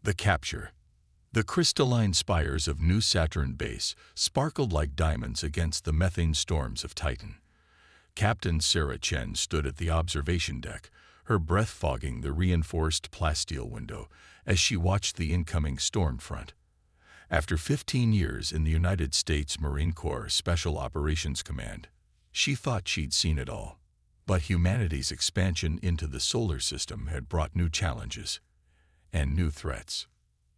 The capture. The crystalline spires of New Saturn base sparkled like diamonds against the methane storms of Titan. Captain Sarah Chen stood at the observation deck, her breath fogging the reinforced plasteel window as she watched the incoming storm front. After 15 years in the United States Marine Corps Special Operations Command, she thought she'd seen it all. But humanity's expansion into the solar system had brought new challenges and new threats.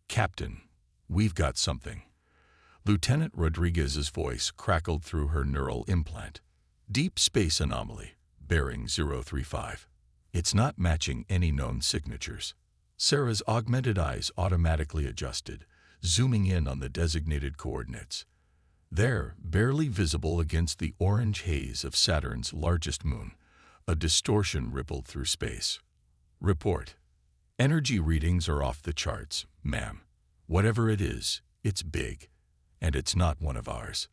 "Captain, we've got something." Lieutenant Rodriguez's voice crackled through her neural implant. "Deep space anomaly, bearing 035. It's not matching any known signatures." Sarah's augmented eyes automatically adjusted, zooming in on the designated coordinates. There, barely visible against the orange haze of Saturn's largest moon, a distortion rippled through space. "Report. Energy readings are off the charts, ma'am. Whatever it is, it's big, and it's not one of ours."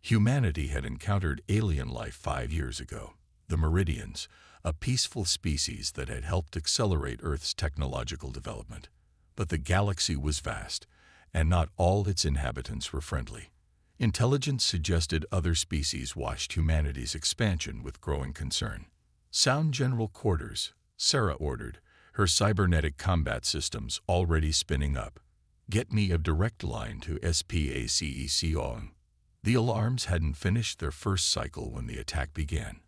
Humanity had encountered alien life 5 years ago, the Meridians, a peaceful species that had helped accelerate Earth's technological development. But the galaxy was vast, and not all its inhabitants were friendly. Intelligence suggested other species watched humanity's expansion with growing concern. "Sound general quarters," Sarah ordered, her cybernetic combat systems already spinning up. "Get me a direct line to SPACECON." The alarms hadn't finished their first cycle when the attack began.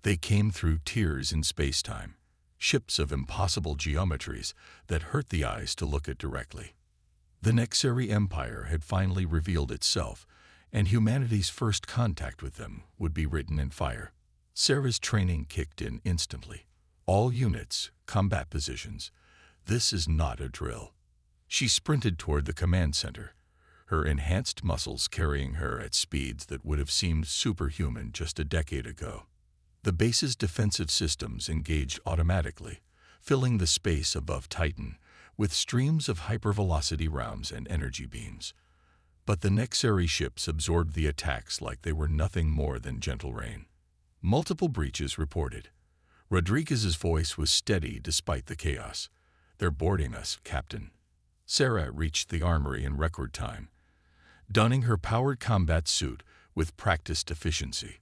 They came through tiers in spacetime, ships of impossible geometries that hurt the eyes to look at directly. The Nexari Empire had finally revealed itself, and humanity's first contact with them would be written in fire. Sarah's training kicked in instantly. "All units, combat positions. This is not a drill." She sprinted toward the command center, her enhanced muscles carrying her at speeds that would have seemed superhuman just a decade ago. The base's defensive systems engaged automatically, filling the space above Titan with streams of hypervelocity rounds and energy beams. But the Nexari ships absorbed the attacks like they were nothing more than gentle rain. Multiple breaches reported. Rodriguez's voice was steady despite the chaos. "They're boarding us, Captain." Sarah reached the armory in record time, donning her powered combat suit with practiced efficiency.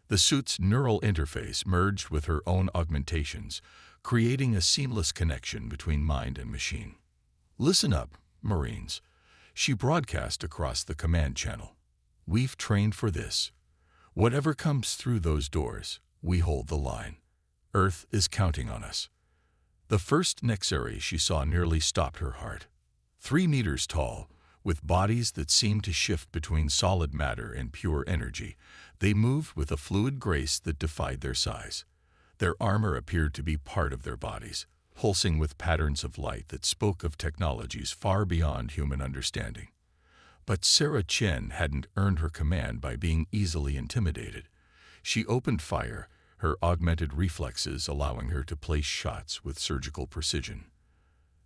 The suit's neural interface merged with her own augmentations, creating a seamless connection between mind and machine. "Listen up, Marines," she broadcast across the command channel. "We've trained for this. Whatever comes through those doors, we hold the line. Earth is counting on us." The first Nexari she saw nearly stopped her heart. 3 meters tall, with bodies that seemed to shift between solid matter and pure energy, they moved with a fluid grace that defied their size. Their armor appeared to be part of their bodies, pulsing with patterns of light that spoke of technologies far beyond human understanding. But Sarah Chen hadn't earned her command by being easily intimidated. She opened fire, her augmented reflexes allowing her to place shots with surgical precision.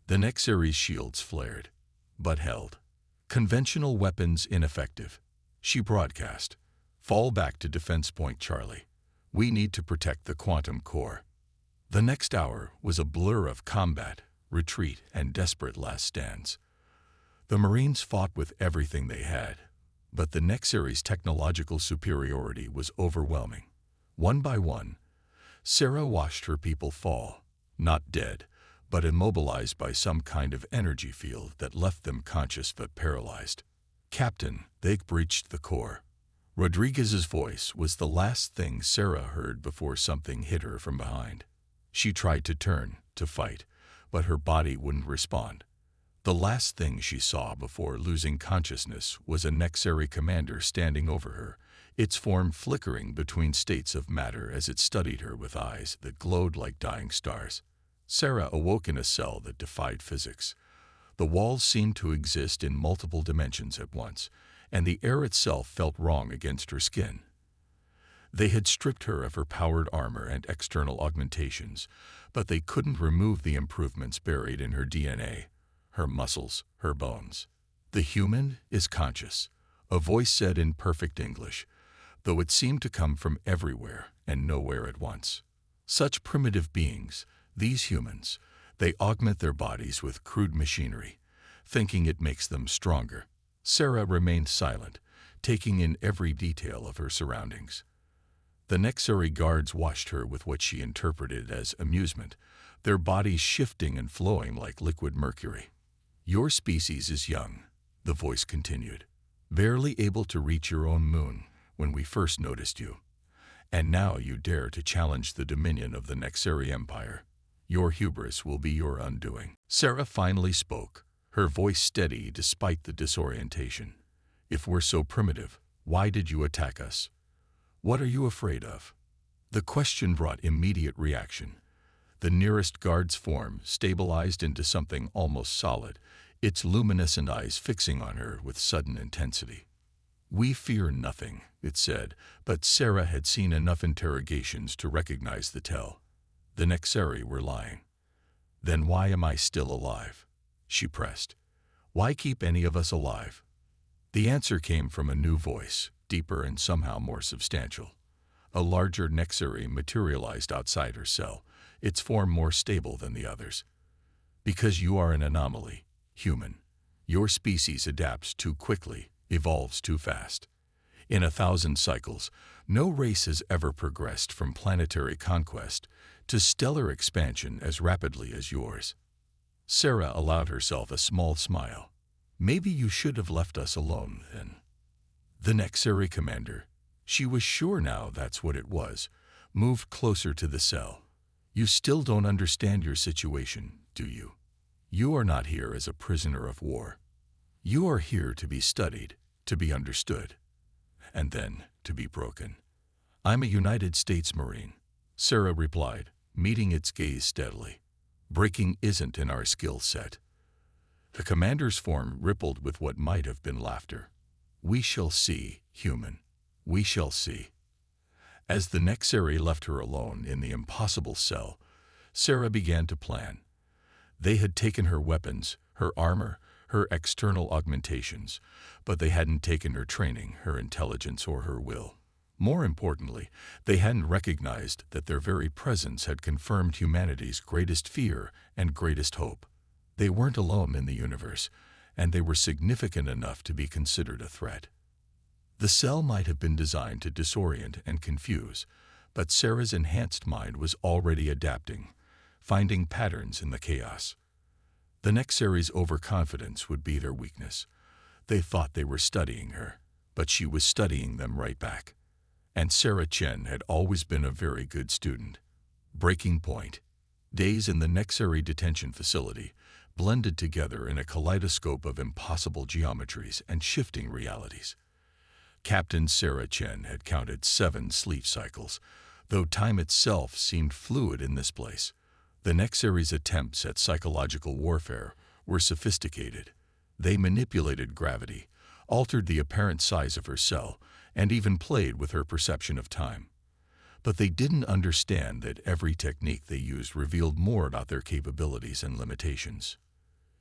The Nexari's shields flared, but held. "Conventional weapons ineffective," she broadcast. "Fall back to Defense Point Charlie. We need to protect the quantum core." The next hour was a blur of combat, retreat, and desperate last stands. The Marines fought with everything they had, but the Nexari's technological superiority was overwhelming. One by one, Sarah watched her people fall, not dead, but immobilized by some kind of energy field that left them conscious but paralyzed. "Captain, they've breached the core." Rodriguez's voice was the last thing Sarah heard before something hit her from behind. She tried to turn, to fight, but her body wouldn't respond. The last thing she saw before losing consciousness was a Nexari commander standing over her, its form flickering between states of matter as it studied her with eyes that glowed like dying stars. Sarah awoke in a cell that defied physics. The walls seemed to exist in multiple dimensions at once, and the air itself felt wrong against her skin. They had stripped her of her powered armor and external augmentations, but they couldn't remove the improvements buried in her DNA, her muscles, her bones. "The human is conscious," a voice said in perfect English, though it seemed to come from everywhere and nowhere at once. Such primitive beings, these humans, They augment their bodies with crude machinery, thinking it makes them stronger. Sarah remained silent, taking in every detail of her surroundings. The Nexari guards watched her with what she interpreted as amusement, their bodies shifting and flowing like liquid mercury. "Your species is young," the voice continued, "barely able to reach your own moon when we first noticed you. And now you dare to challenge the dominion of the Nexari Empire. Your hubris will be your undoing." Sarah finally spoke, her voice steady despite the disorientation. "If we're so primitive, why did you attack us? What are you afraid of?" The question brought immediate reaction. The nearest guard's form stabilized into something almost solid, its luminescent eyes fixing on her with sudden intensity. "We fear nothing," it said, but Sarah had seen enough interrogations to recognize the tell. The Nexari were lying. "Then why am I still alive?" she pressed. "Why keep any of us alive?" The answer came from a new voice, deeper and somehow more substantial. A larger Nexari materialized outside her cell, its form more stable than the others. "Because you are an anomaly, human. Your species adapts too quickly, evolves too fast. In 1,000 cycles, no race has ever progressed from planetary conquest to stellar expansion as rapidly as yours." Sarah allowed herself a small smile. "Maybe you should have left us alone then." The Nexari commander, she was sure now that's what it was, moved closer to the cell. "You still don't understand your situation, do you? You are not here as a prisoner of war. You are here to be studied, to be understood, and then to be broken." "I'm a United States Marine," Sarah replied, meeting its gaze steadily. "Breaking isn't in our skill set." The commander's form rippled with what might have been laughter. "We shall see, human. We shall see." As the Nexari left her alone in the impossible cell, Sarah began to plan. They had taken her weapons, her armor, her external augmentations, but they hadn't taken her training, her intelligence, or her will. More importantly, they hadn't recognized that their very presence had confirmed humanity's greatest fear and greatest hope. They weren't alone in the universe, and they were significant enough to be considered a threat. The cell might have been designed to disorient and confuse, but Sarah's enhanced mind was already adapting, finding patterns in the chaos. The Nexari's overconfidence would be their weakness. They thought they were studying her, but she was studying them right back. And Sarah Chen had always been a very good student. Breaking point. Days in the Nexari detention facility blended together in a kaleidoscope of impossible geometries and shifting realities. Captain Sarah Chen had counted 7 sleep cycles, though time itself seemed fluid in this place. The Nexari's attempts at psychological warfare were sophisticated. They manipulated gravity, altered the apparent size of her cell, and even played with her perception of time. But they didn't understand that every technique they used revealed more about their capabilities and limitations.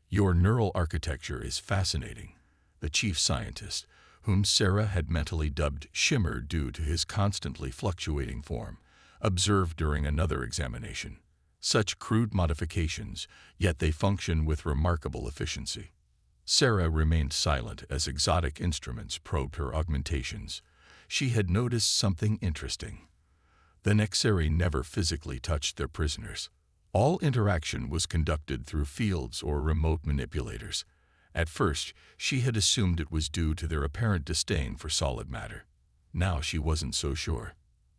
"Your neural architecture is fascinating," the chief scientist, whom Sarah had mentally dubbed Shimmer due to his constantly fluctuating form, observed during another examination. "Such crude modifications, yet they function with remarkable efficiency." Sarah remained silent as exotic instruments probed her augmentations. She had noticed something interesting. The Nexari never physically touched their prisoners. All interaction was conducted through fields or remote manipulators. At first, she had assumed it was due to their apparent disdain for solid matter. Now she wasn't so sure.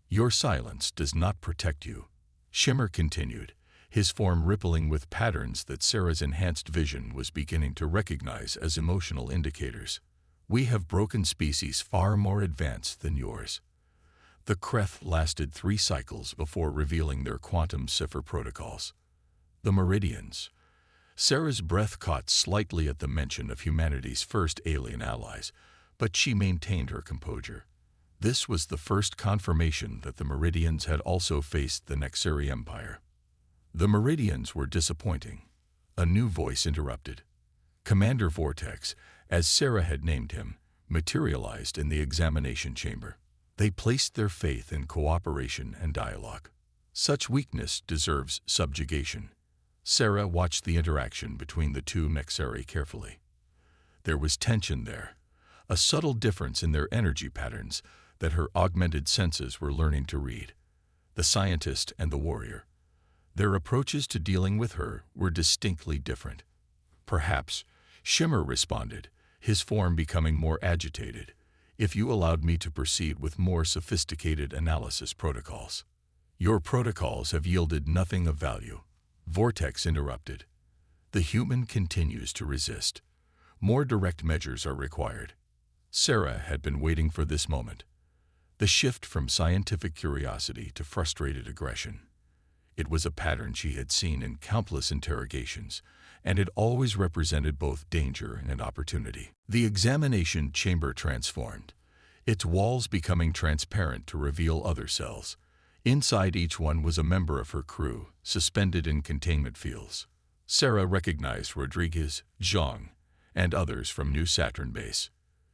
"Your silence does not protect you," Shimmer continued, his form rippling with patterns that Sarah's enhanced vision was beginning to recognize as emotional indicators. "We have broken species far more advanced than yours." The Kreth lasted 3 cycles before revealing their quantum cipher protocols. The Meridians. Sarah's breath caught slightly at the mention of humanity's first alien allies, but she maintained her composure. This was the first confirmation that the Meridians had also faced the Nexari Empire. The Meridians were disappointing. A new voice interrupted. Commander Vortex, as Sarah had named him, materialized in the examination chamber. They placed their faith in cooperation and dialogue. "Such weakness deserves subjugation." Sarah watched the interaction between the two Nexeri carefully. There was tension there, a subtle difference in their energy patterns that her augmented senses were learning to read. The scientist and the warrior. Their approaches to dealing with her were distinctly different. Perhaps, Shimmer responded, his form becoming more agitated, if you allowed me to proceed with more sophisticated analysis protocols. Your protocols have yielded nothing of value. Vortex interrupted. The human continues to resist. More direct measures are required. Sarah had been waiting for this moment. The shift from scientific curiosity to frustrated aggression. It was a pattern she had seen in countless interrogations, and it always represented both danger and opportunity. The examination chamber transformed, its walls becoming transparent to reveal other cells. Inside each one was a member of her crew, suspended in containment fields. Sarah recognized Rodriguez, Zhang, and others from New Saturn Base.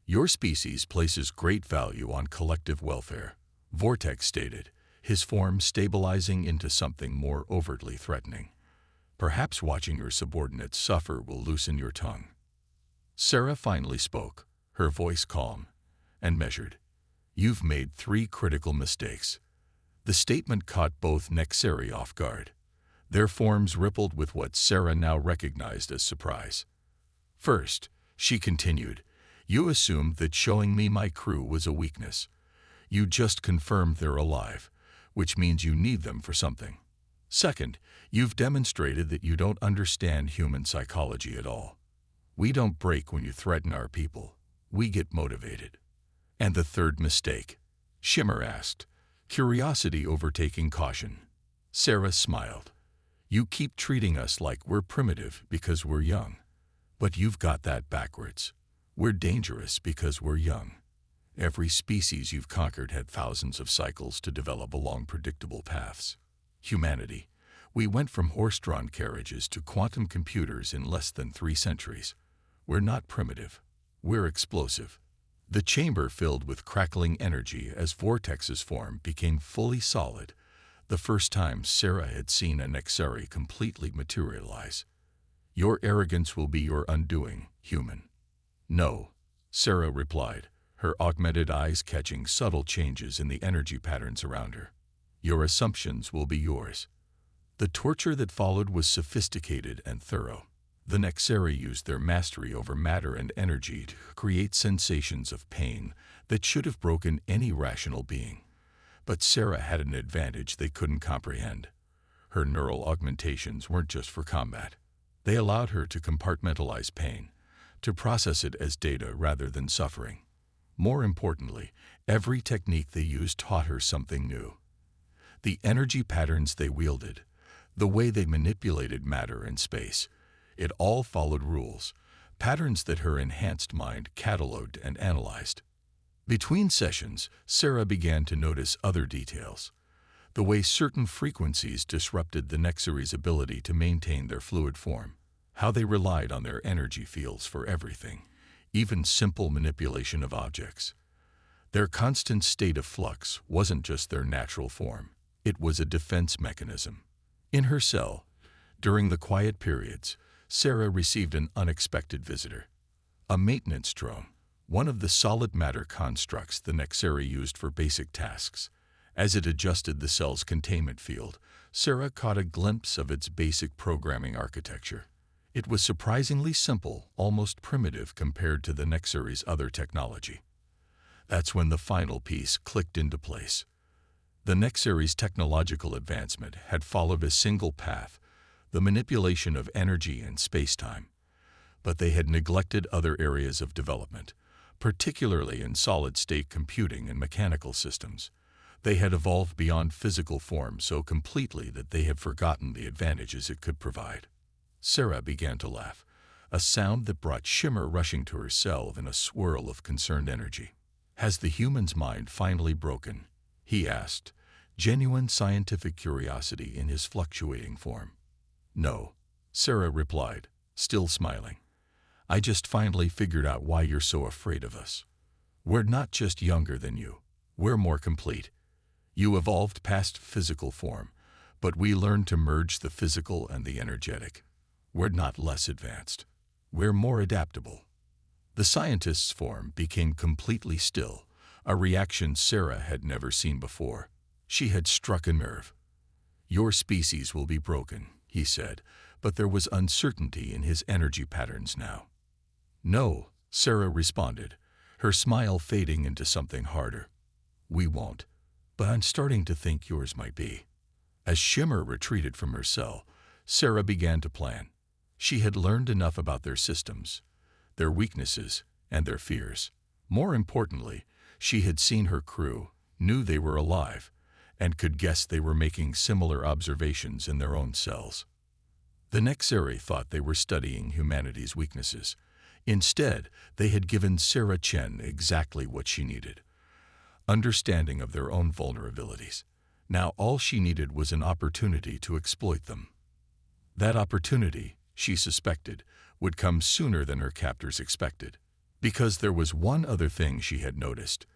Your species places great value on collective welfare, Vortex stated, his form stabilizing into something more overtly threatening. Perhaps watching your subordinates suffer will loosen your tongue. Sarah finally spoke, her voice calm and measured. You've made 3 critical mistakes. The statement caught both Nexeri off guard. Their forms rippled with what Sarah now recognized as surprise. First, she continued, you assumed that showing me my crew was a weakness. You just confirmed they're alive, which means you need them for something. Second, you've demonstrated that you don't understand human psychology at all. We don't break when you threaten our people. We get motivated. And the third mistake? Shimmer asked, curiosity overtaking caution. Sarah smiled. You keep treating us like we're primitive because we're young. But you've got that backwards. We're dangerous because we're young. Every species you've conquered had thousands of cycles to develop along predictable paths. Humanity. We went from horse-drawn carriages to quantum computers in less than 3 centuries. We're not primitive. We're explosive. The chamber filled with crackling energy as Vortex's form became fully solid, the first time Sarah had seen a Nexeri completely materialize. Your arrogance will be your undoing, human. No, Sarah replied, her augmented eyes catching subtle changes in the energy patterns around her. Your assumptions will be yours. The torture that followed was sophisticated and thorough. The Nexeri used their mastery over matter and energy to create sensations of pain that should have broken any rational being. But Sarah had an advantage they couldn't comprehend. Her neural augmentations weren't just for combat. They allowed her to compartmentalize pain, to process it as data rather than suffering. More importantly, every technique they used taught her something new. The energy patterns they wielded, the way they manipulated matter and space, it all followed rules, patterns that her enhanced mind cataloged and analyzed. Between sessions, Sarah began to notice other details. The way certain frequencies disrupted the Nexeri's ability to maintain their fluid form, how they relied on their energy fields for everything, even simple manipulation of objects. Their constant state of flux wasn't just their natural form, it was a defense mechanism. In her cell, during the quiet periods, Sarah received an unexpected visitor. A maintenance drone, one of the solid matter constructs the Nexeri used for basic tasks. As it adjusted the cell's containment field, Sarah caught a glimpse of its basic programming architecture. It was surprisingly simple, almost primitive compared to the Nexeri's other technology. That's when the final piece clicked into place. The Nexeri's technological advancement had followed a single path, the manipulation of energy and space-time. But they had neglected other areas of development, particularly in solid-state computing and mechanical systems. They had evolved beyond physical form so completely that they had forgotten the advantages it could provide. Sarah began to laugh, a sound that brought Shimmer rushing to her cell in a swirl of concerned energy. Has the human's mind finally broken? He asked, genuine scientific curiosity in his fluctuating form. No, Sarah replied, still smiling. I just finally figured out why you're so afraid of us. We're not just younger than you. We're more complete. You evolved past physical form, but we learned to merge the physical and the energetic. We're not less advanced. We're more adaptable. The scientist's form became completely still, a reaction Sarah had never seen before. She had struck a nerve. "Your species will be broken," he said, but there was uncertainty in his energy patterns now. "No," Sarah responded, her smile fading into something harder. "We won't, but I'm starting to think yours might be." As Shimmer retreated from her cell, Sarah began to plan. She had learned enough about their systems, their weaknesses, and their fears. More importantly, she had seen her crew, knew they were alive, and could guess they were making similar observations in their own cells. The Nexari thought they were studying humanity's weaknesses. Instead, they had given Sarah Chen exactly what she needed: understanding of their own vulnerabilities. Now all she needed was an opportunity to exploit them. That opportunity, she suspected, would come sooner than her captors expected. Because there was one other thing she had noticed: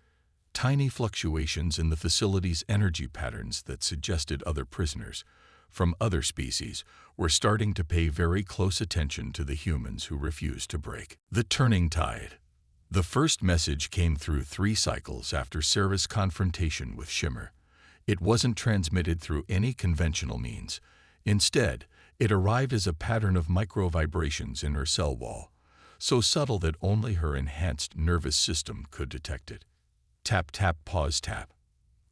tiny fluctuations in the facility's energy patterns that suggested other prisoners, from other species, were starting to pay very close attention to the humans who refused to break. The turning tide. The first message came through 3 cycles after Sarah's confrontation with Shimmer. It wasn't transmitted through any conventional means. Instead, it arrived as a pattern of micro-vibrations in her cell wall, so subtle that only her enhanced nervous system could detect it. Tap, tap, pause, tap.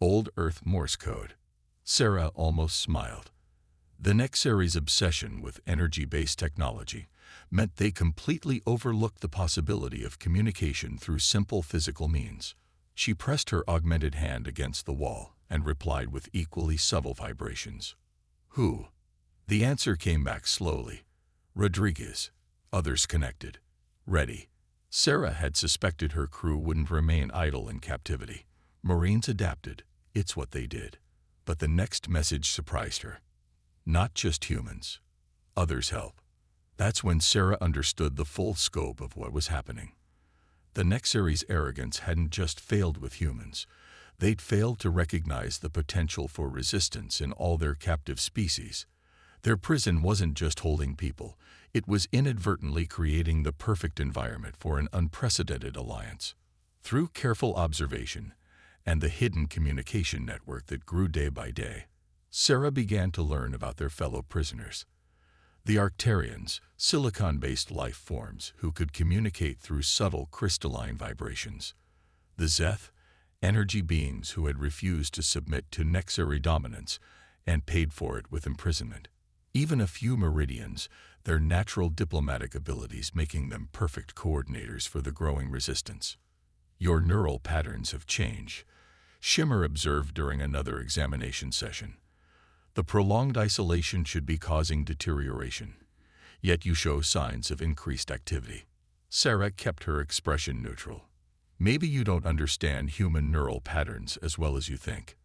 Old Earth Morse code. Sarah almost smiled. The Nexari's obsession with energy-based technology meant they completely overlooked the possibility of communication through simple physical means. She pressed her augmented hand against the wall and replied with equally subtle vibrations. "Who?" The answer came back slowly. "Rodriguez." Others connected. "Ready." Sarah had suspected her crew wouldn't remain idle in captivity. Marines adapted. It's what they did. But the next message surprised her. Not just humans. Others help. That's when Sarah understood the full scope of what was happening. The Nexari's arrogance hadn't just failed with humans. They'd failed to recognize the potential for resistance in all their captive species. Their prison wasn't just holding people. It was inadvertently creating the perfect environment for an unprecedented alliance. Through careful observation and the hidden communication network that grew day by day, Sarah began to learn about their fellow prisoners. The Arcturians, silicon-based life forms who could communicate through subtle crystalline vibrations. The Zeth, energy beings who had refused to submit to Nexari dominance and paid for it with imprisonment. Even a few Meridians, their natural diplomatic abilities making them perfect coordinators for the growing resistance. "Your neural patterns have changed," Shimmer observed during another examination session. "The prolonged isolation should be causing deterioration, yet you show signs of increased activity." Sarah kept her expression neutral. "Maybe you don't understand human neural patterns as well as you think."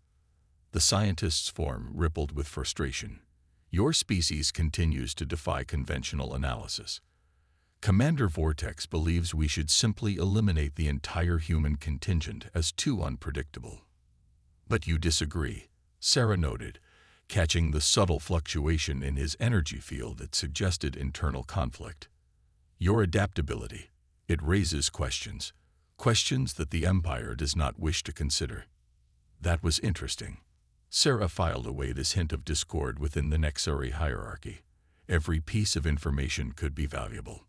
The scientist's form rippled with frustration. "Your species continues to defy conventional analysis. Commander Vortex believes we should simply eliminate the entire human contingent as too unpredictable." "But you disagree," Sarah noted, catching the subtle fluctuation in his energy field that suggested internal conflict. "Your adaptability, it raises questions that the Empire does not wish to consider." That was interesting. Sarah filed away this hint of discord within the Nexari hierarchy. Every piece of information could be valuable.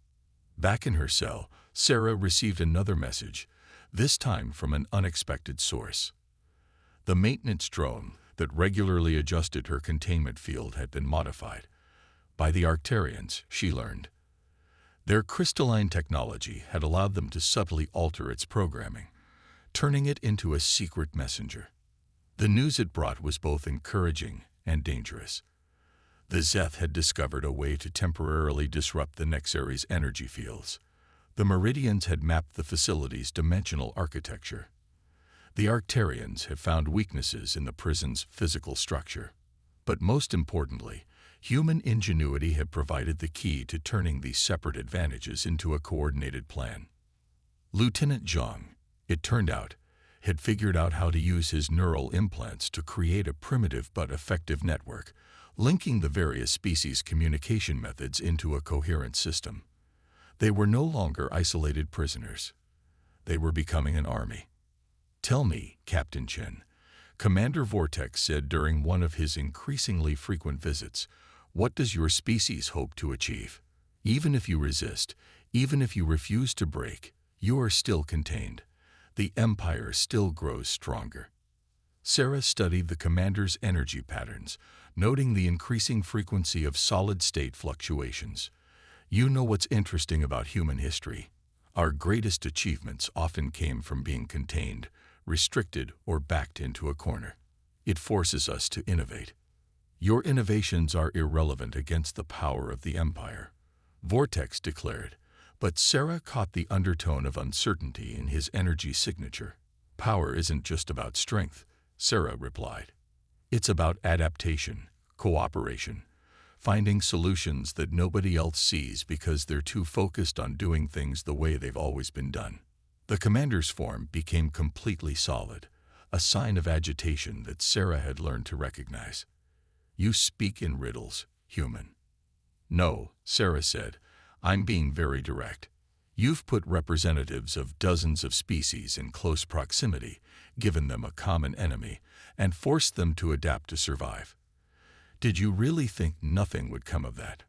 Back in her cell, Sarah received another message, this time from an unexpected source. The maintenance drone that regularly adjusted her containment field had been modified by the Arcturians, she learned. Their crystalline technology had allowed them to subtly alter its programming, turning it into a secret messenger. The news it brought was both encouraging and dangerous. The Zeth had discovered a way to temporarily disrupt the Nexari's energy fields. The Meridians had mapped the facility's dimensional architecture. The Arcturians had found weaknesses in the prison's physical structure. But most importantly, human ingenuity had provided the key to turning these separate advantages into a coordinated plan. Lieutenant Zhang, it turned out, had figured out how to use his neural implants to create a primitive but effective network, linking the various species' communication methods into a coherent system. They were no longer isolated prisoners. They were becoming an army. "Tell me, Captain Chen," Commander Vortex said during one of his increasingly frequent visits, "what does your species hope to achieve? Even if you resist, even if you refuse to break, you are still contained. The Empire still grows stronger." Sarah studied the commander's energy patterns, noting the increasing frequency of solid-state fluctuations. "You know what's interesting about human history? Our greatest achievements often came from being contained, restricted, or backed into a corner. It forces us to innovate. Your innovations are irrelevant against the power of the Empire," Vortex declared, but Sarah caught the undertone of uncertainty in his energy signature. "Power isn't just about strength," Sarah replied. "It's about adaptation, cooperation, finding solutions that nobody else sees because they're too focused on doing things the way they've always been done." The commander's form became completely solid, a sign of agitation that Sarah had learned to recognize. "You speak in riddles, human." "No," Sarah said, "I'm being very direct. You've put representatives of dozens of species in close proximity, given them a common enemy, and forced them to adapt to survive. Did you really think nothing would come of that?"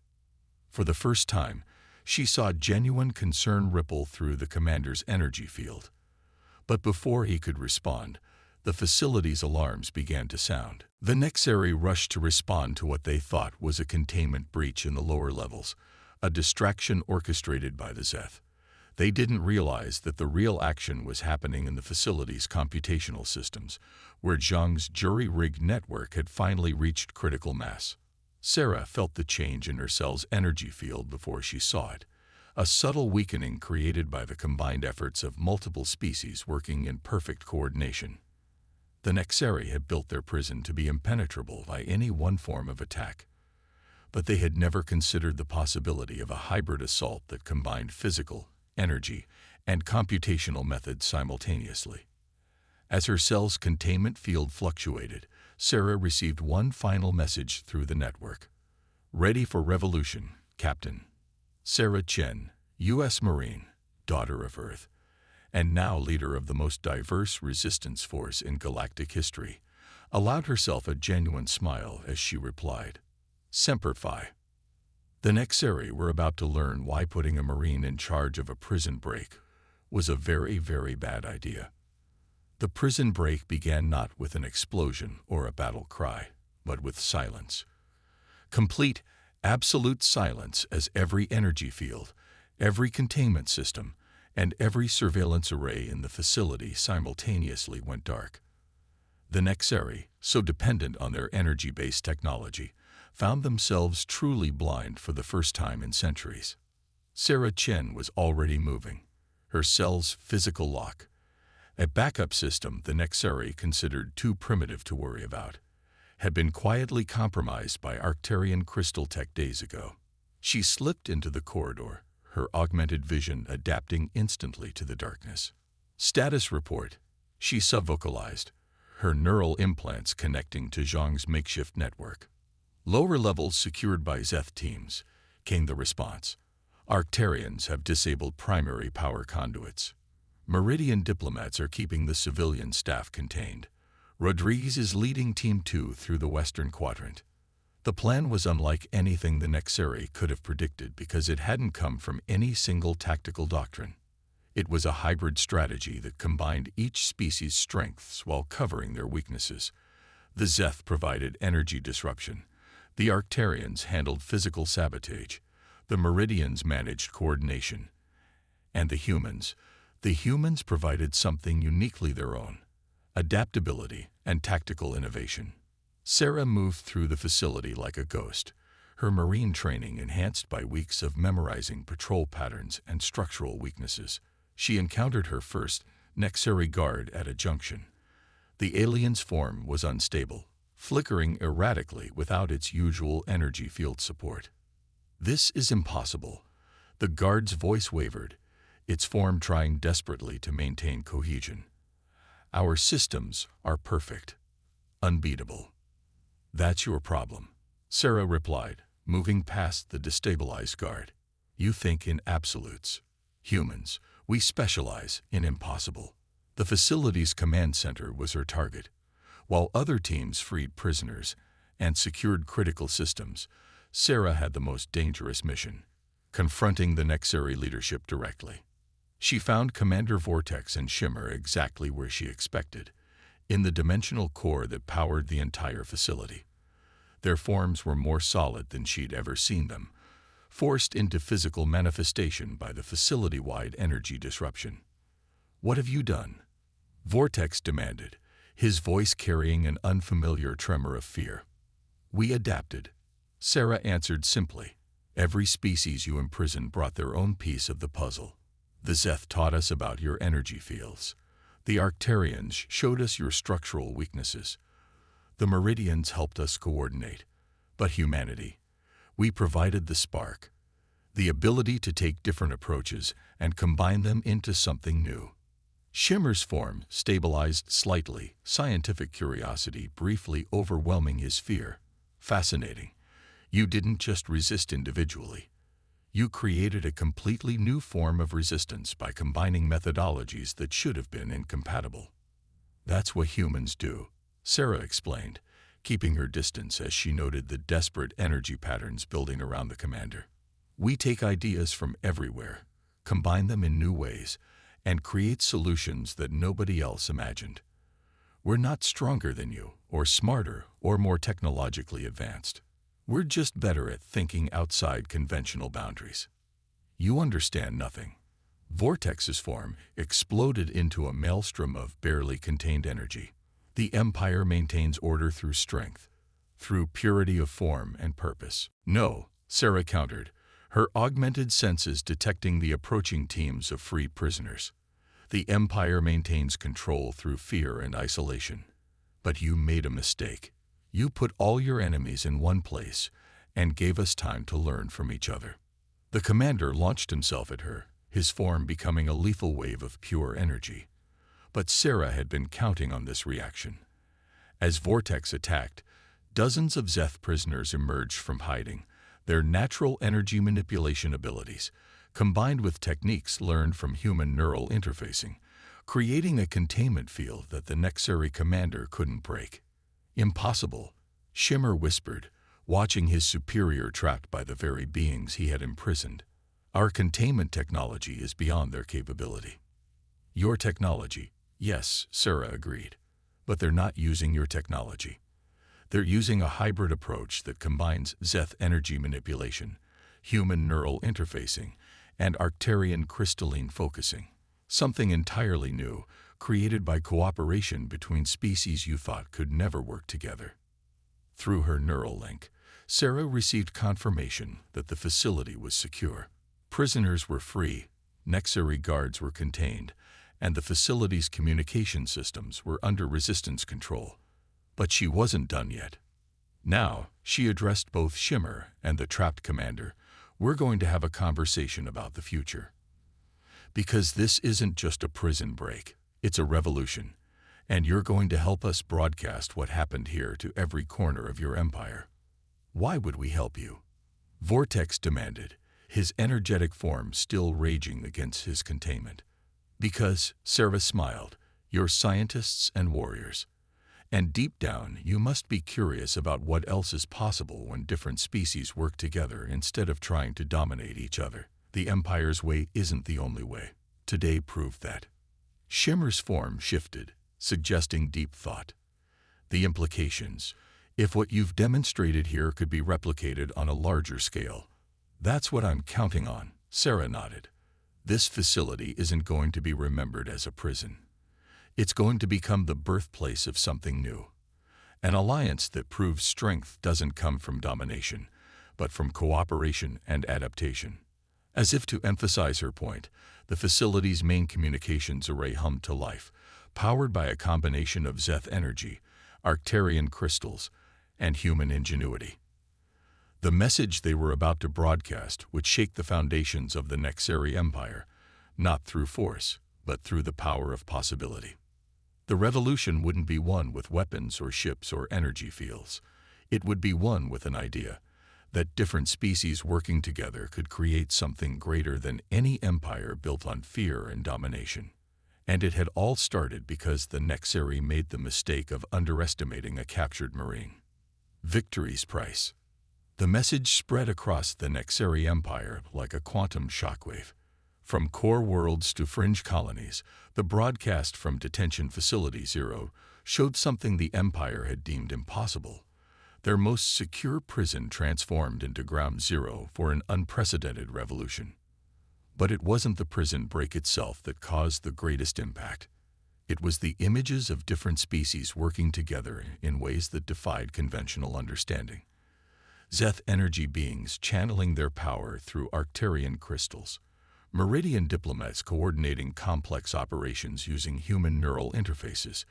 For the first time, she saw genuine concern ripple through the commander's energy field. But before he could respond, the facility's alarms began to sound. The Nexari rushed to respond to what they thought was a containment breach in the lower levels, a distraction orchestrated by the Zeth. They didn't realize that the real action was happening in the facility's computational systems, where Zhang's jury-rigged network had finally reached critical mass. Sarah felt the change in her cell's energy field before she saw it, a subtle weakening created by the combined efforts of multiple species working in perfect coordination. The Nexari had built their prison to be impenetrable by any one form of attack, but they had never considered the possibility of a hybrid assault that combined physical, energy, and computational methods simultaneously. As her cell's containment field fluctuated, Sarah received one final message through the network. "Ready for revolution, Captain." Sarah Chen, U.S. Marine, daughter of Earth, and now leader of the most diverse resistance force in galactic history, allowed herself a genuine smile as she replied, "Semper Fi." The Nexari were about to learn why putting a Marine in charge of a prison break was a very, very bad idea. The prison break began not with an explosion or a battle cry, but with silence. Complete, absolute silence as every energy field, every containment system, and every surveillance array in the facility simultaneously went dark. The Nexari, so dependent on their energy-based technology, found themselves truly blind for the first time in centuries. Sarah Chen was already moving, her cell's physical lock, a backup system the Nexari considered too primitive to worry about, had been quietly compromised by Arcturian crystal tech days ago. She slipped into the corridor, her augmented vision adapting instantly to the darkness. "Status report," she subvocalized, her neural implants connecting to Zhang's makeshift network. "Lower levels secured by Zeth teams," came the response. "Arcturians have disabled primary power conduits. Meridian diplomats are keeping the civilian staff contained. Rodriguez is leading Team 2 through the Western Quadrant." The plan was unlike anything the Nexari could have predicted because it hadn't come from any single tactical doctrine. It was a hybrid strategy that combined each species' strengths while covering their weaknesses. The Zeth provided energy disruption. The Arcturians handled physical sabotage. The Meridians managed coordination. And the humans provided something uniquely their own: adaptability and tactical innovation. Sarah moved through the facility like a ghost, her marine training enhanced by weeks of memorizing patrol patterns and structural weaknesses. She encountered her first Nexari guard at a junction. The alien's form was unstable, flickering erratically without its usual energy field support. "This is impossible." The guard's voice wavered, its form trying desperately to maintain cohesion. Our systems are perfect, unbeatable. That's your problem, Sarah replied, moving past the destabilized guard. You think in absolutes. Humans, we specialize in impossible. The facility's command center was her target. While other teams freed prisoners and secured critical systems, Sarah had the most dangerous mission, confronting the Nexari leadership directly. She found Commander Vortex and Shimmer exactly where she expected, in the dimensional core that powered the entire facility. Their forms were more solid than she'd ever seen them, forced into physical manifestation by the facility-wide energy disruption. "What have you done?" Vortex demanded, his voice carrying an unfamiliar tremor of fear. "We adapted," Sarah answered simply. "Every species you imprisoned brought their own piece of the puzzle. The Zeth taught us about your energy fields. The Arcturians showed us your structural weaknesses. The Meridians helped us coordinate. But humanity, we provided the spark, the ability to take different approaches and combine them into something new." Shimmer's form stabilized slightly, scientific curiosity briefly overwhelming his fear. "Fascinating. You didn't just resist individually. You created a completely new form of resistance by combining methodologies that should have been incompatible." "That's what humans do," Sarah explained, keeping her distance as she noted the desperate energy patterns building around the commander. "We take ideas from everywhere, combine them in new ways, and create solutions that nobody else imagined. We're not stronger than you, or smarter, or more technologically advanced. We're just better at thinking outside conventional boundaries." "You understand nothing." Vortex's form exploded into a maelstrom of barely contained energy. "The Empire maintains order through strength, through purity of form and purpose." "No," Sarah countered, her augmented senses detecting the approaching teams of freed prisoners. "The Empire maintains control through fear and isolation. But you made a mistake. You put all your enemies in one place and gave us time to learn from each other." The commander launched himself at her, his form becoming a lethal wave of pure energy. But Sarah had been counting on this reaction. As Vortex attacked, dozens of Zeth prisoners emerged from hiding, their natural energy manipulation abilities, combined with techniques learned from human neural interfacing, creating a containment field that the Nexari commander couldn't break. "Impossible," Shimmer whispered, watching his superior trapped by the very beings he had imprisoned. "Our containment technology is beyond their capability." "Your technology," yes, Sarah agreed. "But they're not using your technology. They're using a hybrid approach that combines Zeth energy manipulation, human neural interfacing, and Arcturian crystalline focusing. Something entirely new, created by cooperation between species you thought could never work together." Through her neural link, Sarah received confirmation that the facility was secure. Prisoners were free, Nexari guards were contained, and the facility's communication systems were under resistance control. But she wasn't done yet. Now, she addressed both Shimmer and the trapped commander. "We're going to have a conversation about the future. Because this isn't just a prison break, it's a revolution, and you're going to help us broadcast what happened here to every corner of your empire." "Why would we help you?" Vortex demanded, his energetic form still raging against his containment. "Because," Sarah smiled, "you're scientists and warriors. And deep down, you must be curious about what else is possible when different species work together instead of trying to dominate each other. The Empire's way isn't the only way. Today proved that." Shimmer's form shifted, suggesting deep thought. "The implications, if what you've demonstrated here could be replicated on a larger scale." "That's what I'm counting on," Sarah nodded. "This facility isn't going to be remembered as a prison. It's going to become the birthplace of something new. An alliance that proves strength doesn't come from domination, but from cooperation and adaptation." As if to emphasize her point, the facility's main communications array hummed to life, powered by a combination of Zeth energy, Arcturian crystals, and human ingenuity. The message they were about to broadcast would shake the foundations of the Nexari Empire, not through force, but through the power of possibility. The revolution wouldn't be won with weapons or ships or energy fields. It would be won with an idea that different species working together could create something greater than any empire built on fear and domination. And it had all started because the Nexeri made the mistake of underestimating a captured marine. Victory's price. The message spread across the Nexeri Empire like a quantum shockwave. From core worlds to fringe colonies, the broadcast from Detention Facility Zero showed something the Empire had deemed impossible. Their most secure prison transformed into Ground Zero for an unprecedented revolution. But it wasn't the prison break itself that caused the greatest impact. It was the images of different species working together in ways that defied conventional understanding. Zeth energy beings channeling their power through Arcturian crystals. Meridian diplomats coordinating complex operations using human neural interfaces.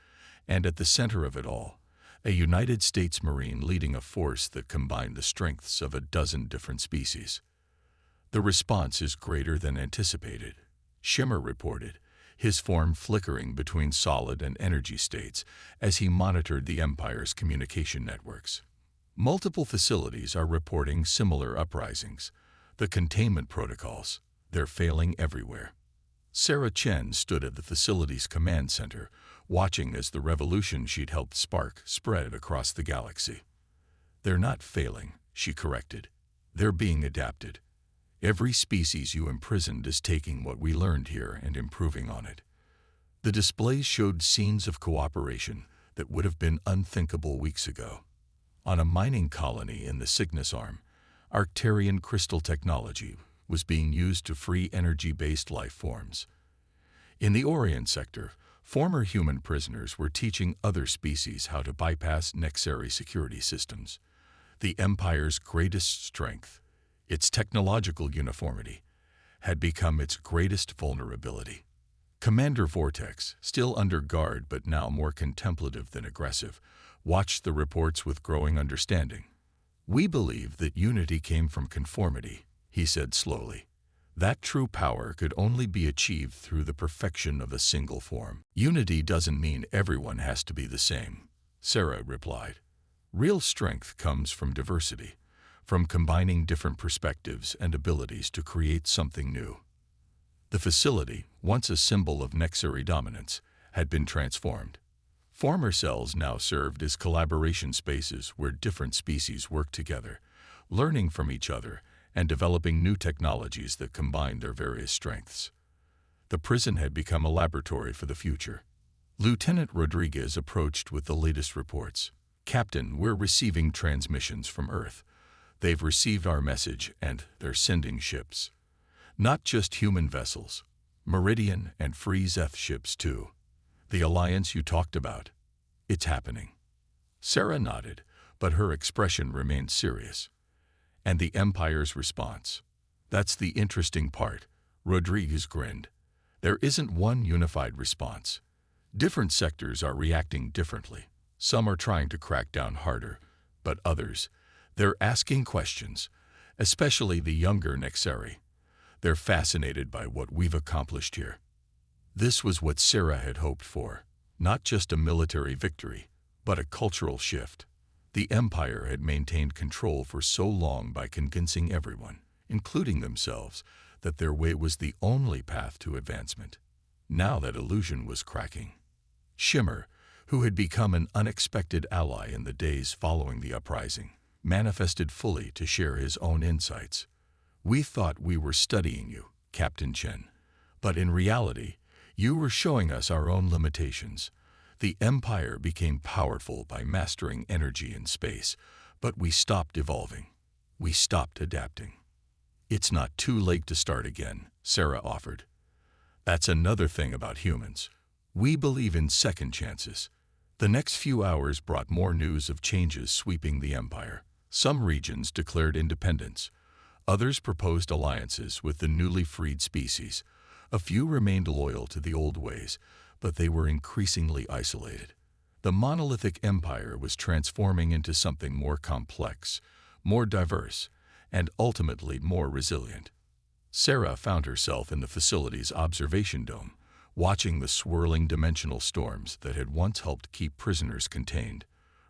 And at the center of it all, a United States Marine leading a force that combined the strengths of a dozen different species. The response is greater than anticipated, Shimmer reported, his form flickering between solid and energy states as he monitored the Empire's communication networks. Multiple facilities are reporting similar uprisings. The containment protocols, they're failing everywhere. Sarah Chen stood at the facility's command center, watching as the revolution she'd helped spark spread across the galaxy. They're not failing, she corrected. They're being adapted. Every species you imprisoned is taking what we learned here and improving on it. The displays showed scenes of cooperation that would have been unthinkable weeks ago. On a mining colony in the Cygnus Arm, Arcturian crystal technology was being used to free energy-based life forms. In the Orient sector, former human prisoners were teaching other species how to bypass Nexeri security systems. The Empire's greatest strength, its technological uniformity, had become its greatest vulnerability. Commander Vortex, still under guard but now more contemplative than aggressive, watched the reports with growing understanding. "We believe that unity came from conformity," he said slowly. "That true power could only be achieved through the perfection of a single form." "Unity doesn't mean everyone has to be the same," Sarah replied. "Real strength comes from diversity, from combining different perspectives and abilities to create something new." The facility, once a symbol of Nexeri dominance, had been transformed. Former cells now served as collaboration spaces where different species worked together, learning from each other and developing new technologies that combined their various strengths. The prison had become a laboratory for the future. Lieutenant Rodriguez approached with the latest reports. "Captain, we're receiving transmissions from Earth. They've received our message and they're sending ships. Not just human vessels, Meridian and Free Zeth ships too. The alliance you talked about. It's happening." Sarah nodded, but her expression remained serious. "And the Empire's response? That's the interesting part," Rodriguez grinned. "There isn't one unified response. Different sectors are reacting differently. Some are trying to crack down harder, but others, they're asking questions, especially the younger Nexeri. They're fascinated by what we've accomplished here." This was what Sarah had hoped for, not just a military victory, but a cultural shift. The Empire had maintained control for so long by convincing everyone, including themselves, that their way was the only path to advancement. Now that illusion was cracking. Shimmer, who had become an unexpected ally in the days following the uprising, manifested fully to share his own insights. "We thought we were studying you, Captain Chen, but in reality, you were showing us our own limitations. The Empire became powerful by mastering energy and space, but we stopped evolving. We stopped adapting." "It's not too late to start again," Sarah offered. "That's another thing about humans. We believe in second chances." The next few hours brought more news of changes sweeping the Empire. Some regions declared independence. Others proposed alliances with the newly freed species. A few remained loyal to the old ways, but they were increasingly isolated. The monolithic empire was transforming into something more complex, more diverse, and ultimately more resilient. Sarah found herself in the facility's observation dome, watching the swirling dimensional storms that had once helped keep prisoners contained.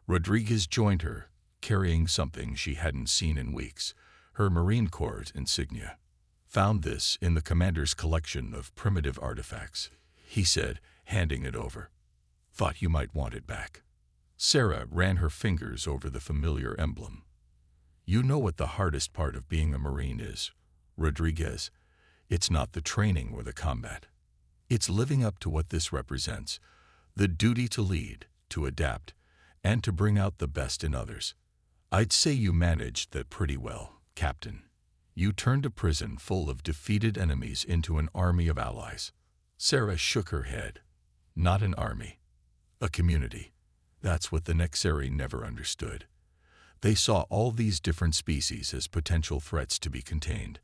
Rodriguez joined her, carrying something she hadn't seen in weeks, her Marine Corps insignia. "Found this in the commander's collection of primitive artifacts," he said, handing it over. "Thought you might want it back." Sarah ran her fingers over the familiar emblem. "You know what the hardest part of being a Marine is, Rodriguez. It's not the training or the combat. It's living up to what this represents, the duty to lead, to adapt, and to bring out the best in others. I'd say you managed that pretty well, Captain. You turned a prison full of defeated enemies into an army of allies." Sarah shook her head. "Not an army. A community. That's what the Nexeri never understood. They saw all these different species as potential threats to be contained.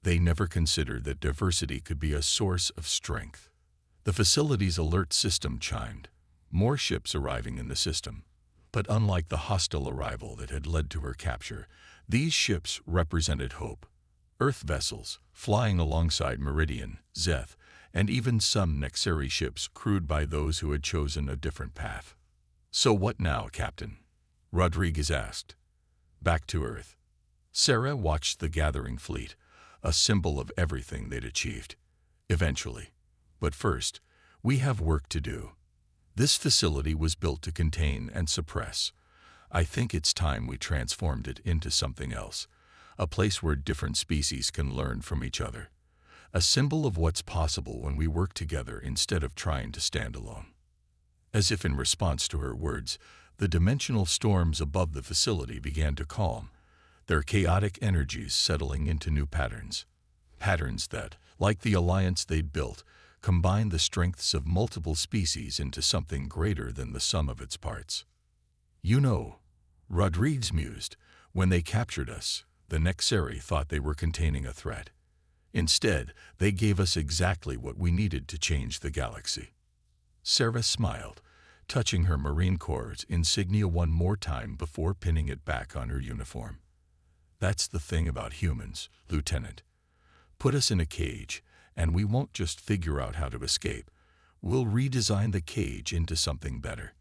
They never considered that diversity could be a source of strength." The facility's alert system chimed, more ships arriving in the system. But unlike the hostile arrival that had led to her capture, these ships represented hope. Earth vessels, flying alongside Meridian, Zeth, and even some Nexeri ships crewed by those who had chosen a different path. "So what now, Captain?" Rodriguez asked. "Back to Earth." Sarah watched the gathering fleet, a symbol of everything they'd achieved. "Eventually. But first, we have work to do. This facility was built to contain and suppress. I think it's time we transformed it into something else, a place where different species can learn from each other. A symbol of what's possible when we work together instead of trying to stand alone." As if in response to her words, the dimensional storms above the facility began to calm, their chaotic energies settling into new patterns. Patterns that, like the alliance they'd built, combined the strengths of multiple species into something greater than the sum of its parts. "You know," Rodriguez mused, "when they captured us, the Nexeri thought they were containing a threat. Instead, they gave us exactly what we needed to change the galaxy." Sarah smiled, touching her Marine Corps insignia one more time before pinning it back on her uniform. "That's the thing about humans, Lieutenant. Put us in a cage, and we won't just figure out how to escape. We'll redesign the cage into something better."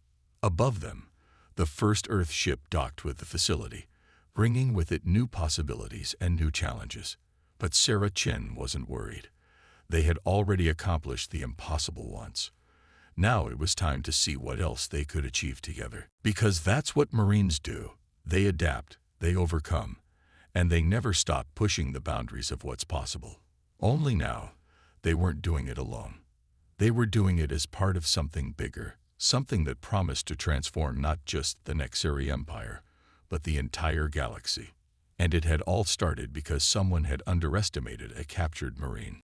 Above them, the first Earth ship docked with the facility, bringing with it new possibilities and new challenges. But Sarah Chen wasn't worried. They had already accomplished the impossible once. Now it was time to see what else they could achieve together. Because that's what Marines do. They adapt, they overcome, and they never stop pushing the boundaries of what's possible. Only now, they weren't doing it alone. They were doing it as part of something bigger, something that promised to transform not just the Nexeri Empire, but the entire galaxy. And it had all started because someone had underestimated a captured Marine.